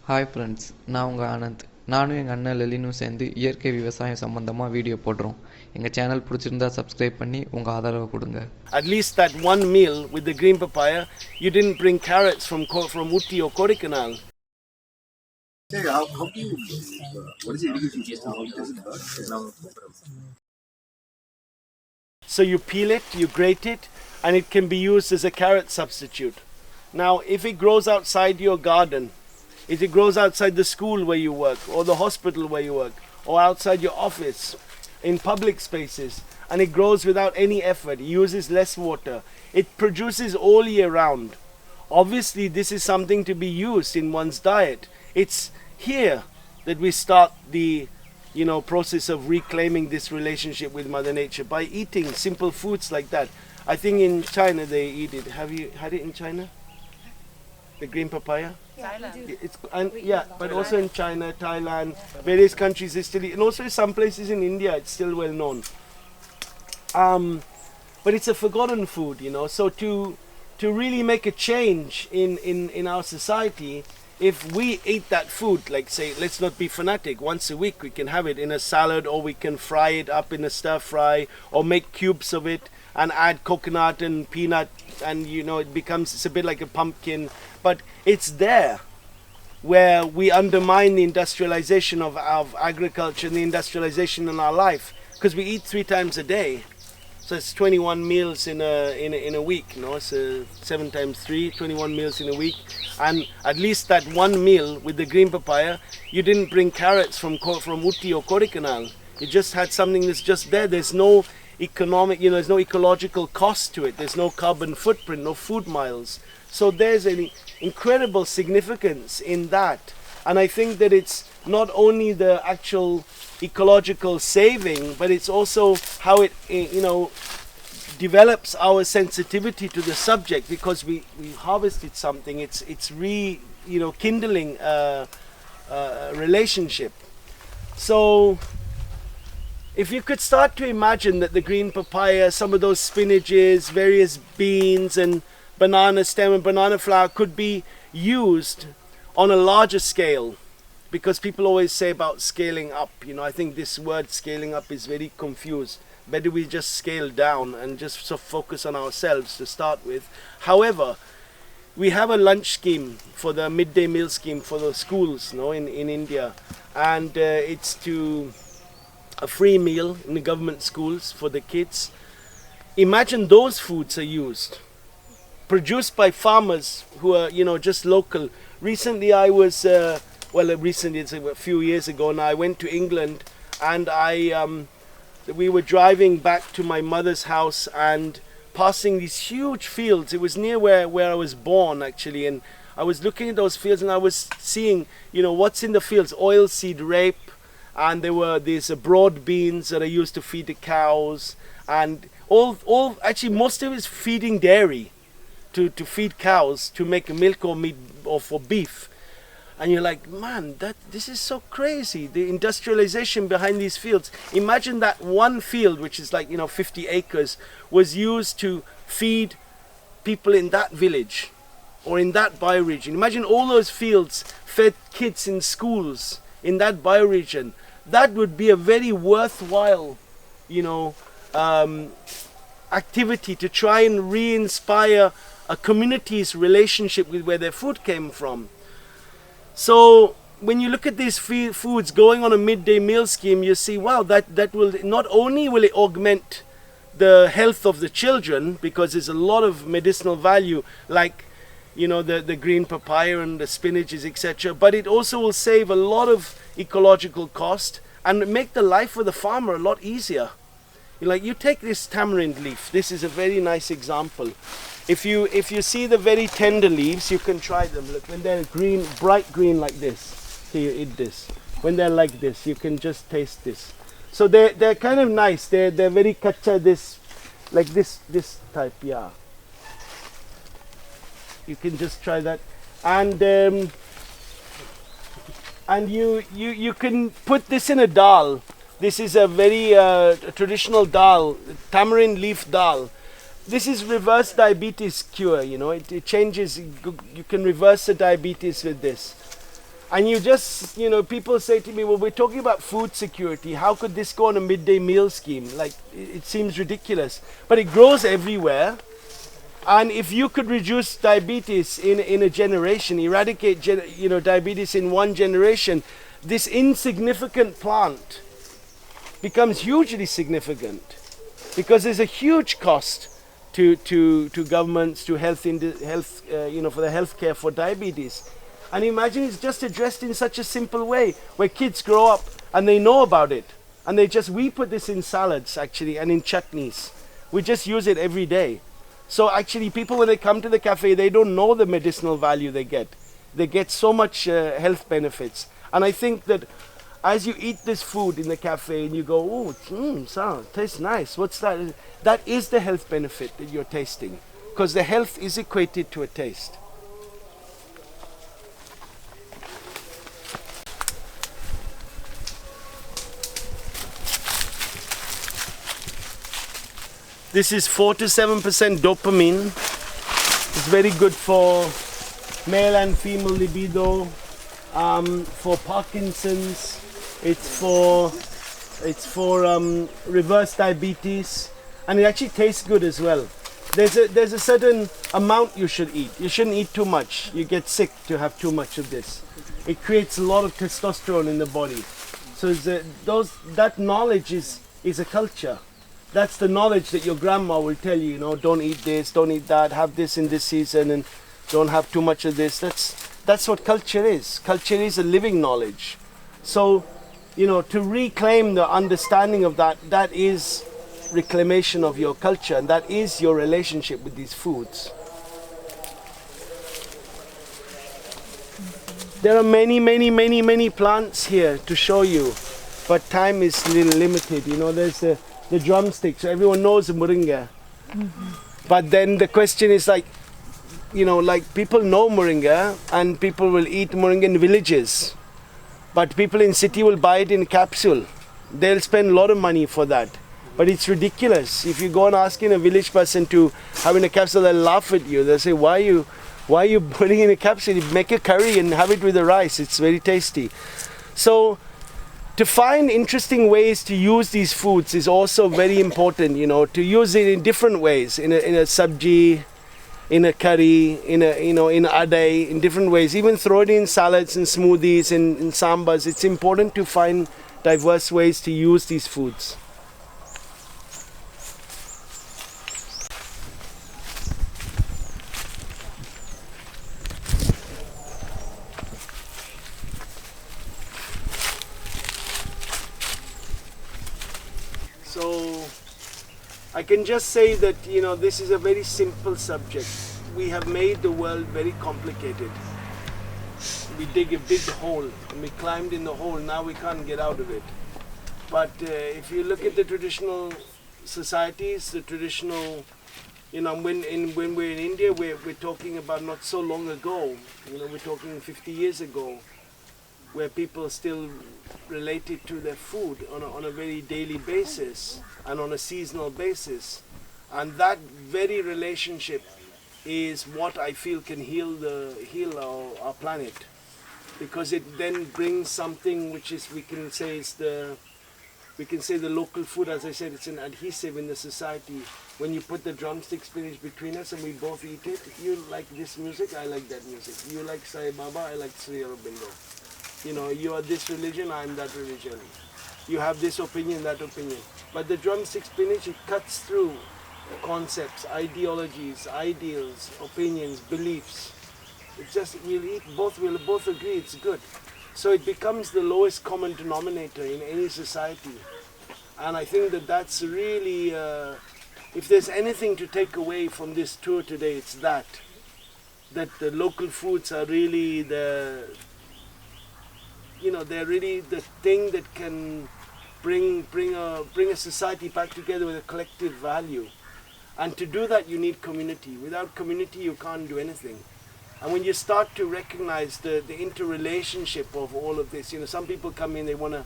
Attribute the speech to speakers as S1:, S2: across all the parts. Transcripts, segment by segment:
S1: Hi friends, நான் உங்கள் ஆனந்த். நானும் எங்கள் அண்ணன் லெலினும் சேர்ந்து இயற்கை விவசாயம் சம்மந்தமாக வீடியோ போடுறோம். எங்கள் சேனல் பிடிச்சிருந்தா சப்ஸ்கிரைப் பண்ணி உங்கள் ஆதரவை கொடுங்க.
S2: At least that one meal with the green papaya, you didn't bring carrots from Utti or Kodaikanal.
S3: How do you, what is the irrigation system? How does it work?
S2: So you peel it, you grate it, and it can be used as a carrot substitute. Now, if it grows outside your garden, if it grows outside the school where you work, or the hospital where you work, or outside your office, in public spaces, and it grows without any effort, it uses less water, it produces all year round. Obviously, this is something to be used in one's diet. It's here that we start the process of reclaiming this relationship with Mother Nature by eating simple foods like that. I think in China they eat it. Have you had it in China? The green papaya?
S4: Thailand.
S2: But also in China, Thailand, various countries they still eat, and also some places in India it's still well known. But it's a forgotten food, So to really make a change in our society, if we eat that food, like say, let's not be fanatic, once a week we can have it in a salad, or we can fry it up in a stir fry, or make cubes of it and add coconut and peanut, and it becomes, it's a bit like a pumpkin, but it's there where we undermine the industrialization of agriculture and the industrialization in our life, because we eat 3 times a day. So it's 21 meals in a week, So 7 times 3, 21 meals in a week. And at least that one meal with the green papaya, you didn't bring carrots from Utti or Kodaikanal. You just had something that's just there. There's no economic, there's no ecological cost to it. There's no carbon footprint, no food miles. So there's an incredible significance in that. And I think that it's not only the actual ecological saving, but it's also how it develops our sensitivity to the subject, because we harvested something. It's kindling a relationship. So if you could start to imagine that the green papaya, some of those spinaches, various beans and banana stem and banana flower could be used on a larger scale, because people always say about scaling up. I think this word scaling up is very confused. Better we just scale down and just focus on ourselves to start with. However, we have a lunch scheme for the midday meal scheme for the schools, in India, and it's a free meal in the government schools for the kids. Imagine those foods are used, produced by farmers who are just local. Recently I was recently, it's a few years ago now, I went to England, and we were driving back to my mother's house and passing these huge fields. It was near where I was born actually, and I was looking at those fields and I was seeing what's in the fields. Oilseed rape, and there were these broad beans that are used to feed the cows, and all actually most of it is feeding dairy to feed cows to make milk or meat or for beef. And you're like, man, this is so crazy, the industrialization behind these fields. Imagine that one field, which is like 50 acres, was used to feed people in that village or in that bioregion. Imagine all those fields fed kids in schools in that bioregion. That would be a very worthwhile activity to try and re-inspire a community's relationship with where their food came from. So when you look at these foods going on a midday meal scheme, you see, wow, that will not only will it augment the health of the children, because there's a lot of medicinal value, like the green papaya and the spinaches, etc., but it also will save a lot of ecological cost and make the life of the farmer a lot easier. You take this tamarind leaf. This is a very nice example. If you see the very tender leaves, you can try them. Look, when they're green, bright green like this, so you eat this. When they're like this, you can just taste this. So they're kind of nice. They're very kacha, like this type, yeah. You can just try that, and you can put this in a dal. This is a very traditional dal, tamarind leaf dal. This is reverse diabetes cure, it changes, you can reverse the diabetes with this. And you just, people say to me, well, we're talking about food security. How could this go on a midday meal scheme? Like, it seems ridiculous. But it grows everywhere. And if you could reduce diabetes in a generation, eradicate diabetes in one generation, this insignificant plant becomes hugely significant, because there's a huge cost to governments, to health for the healthcare for diabetes. And imagine it's just addressed in such a simple way, where kids grow up and they know about it, and we put this in salads actually and in chutneys. We just use it every day. So actually people, when they come to the cafe, they don't know the medicinal value they get. They get so much health benefits. And I think that as you eat this food in the cafe and you go, oh, tastes nice. What's that? That is the health benefit that you're tasting, because the health is equated to a taste. This is 4 to 7% dopamine. It's very good for male and female libido, for Parkinson's. It's for reverse diabetes, and it actually tastes good as well. There's a certain amount you should eat. You shouldn't eat too much. You get sick to have too much of this. It creates a lot of testosterone in the body. So that knowledge is a culture. That's the knowledge that your grandma will tell you, don't eat this, don't eat that, have this in this season, and don't have too much of this. That's what culture is. Culture is a living knowledge. So, to reclaim the understanding of that is reclamation of your culture, and that is your relationship with these foods. There are many, many, many, many plants here to show you, but time is a little limited. There's the drumstick, so everyone knows the moringa. But then the question is like people know moringa, and people will eat moringa in villages, but people in city will buy it in a capsule. They'll spend a lot of money for that, but it's ridiculous. If you go and ask a village person to have in a capsule, they'll laugh at you. They'll say, why are you putting in a capsule? You make a curry and have it with the rice. It's very tasty. So to find interesting ways to use these foods is also very important, to use it in different ways, in a sabji, in a curry, in adai, in different ways. Even throw it in salads and smoothies and in sambas. It's important to find diverse ways to use these foods. So I can just say that this is a very simple subject. We have made the world very complicated. We dig a big hole and we climbed in the hole. Now we can't get out of it. But if you look at the traditional societies, the traditional, when we're in India, we're talking about not so long ago. We're talking 50 years ago, where people still related to their food on a very daily basis and on a seasonal basis. And that very relationship is what I feel can heal our planet, because it then brings something which is, we can say the local food. As I said, it's an adhesive in the society. When you put the drumstick spinach between us and we both eat it, you like this music, I like that music. You like Sai Baba, I like Sri Aurobindo. You are this religion, I am that religion. You have this opinion, that opinion. But the drumstick spinach, it cuts through concepts, ideologies, ideals, opinions, beliefs. It's just, we'll both agree it's good. So it becomes the lowest common denominator in any society. And I think that's really, if there's anything to take away from this tour today, it's that the local foods are really they're really the thing that can bring a society back together with a collective value. And to do that, you need community. Without community, you can't do anything. And when you start to recognize the interrelationship of all of this, some people come in, they want to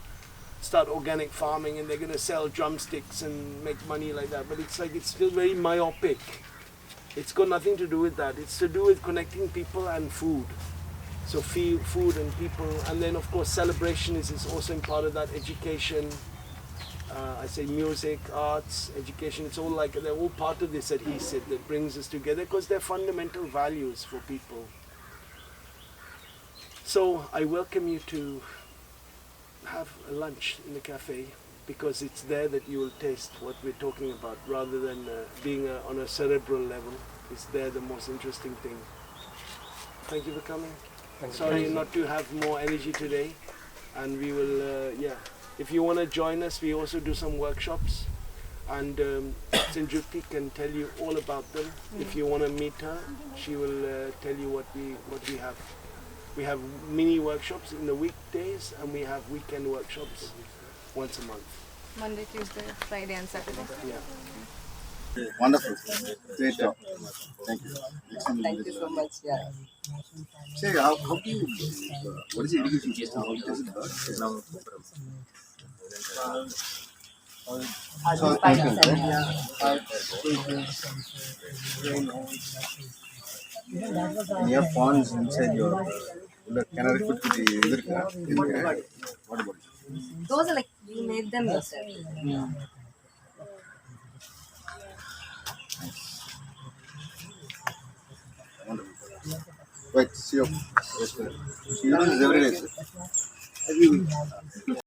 S2: start organic farming and they're going to sell drumsticks and make money like that. But it's still very myopic. It's got nothing to do with that. It's to do with connecting people and food. So food and people, and then of course celebration is also part of that. Education, I say music, arts, education. It's all like they're all part of this adhesive that brings us together because they're fundamental values for people. So I welcome you to have a lunch in the cafe because it's there that you will taste what we're talking about rather than being on a cerebral level. It's there the most interesting thing. Thank you for coming. Sorry not to have more energy today, and we will, if you want to join us, we also do some workshops, and Sinjuti can tell you all about them. If you want to meet her, she will tell you what we have. We have mini workshops in the weekdays, and we have weekend workshops once a month.
S4: Monday, Tuesday, Friday and Saturday.
S2: Yeah.
S3: Wonderful. Great job. Thank you.
S5: Thank you so much. Yeah.
S3: Say, how do you, what is the education system? How does it work? So, you have fonts inside your, can I refer to the, what about it?
S5: Those are like you made them yourself.
S3: Wonderful. Right, see you. Yes, sir. You do this every day, sir. Every week.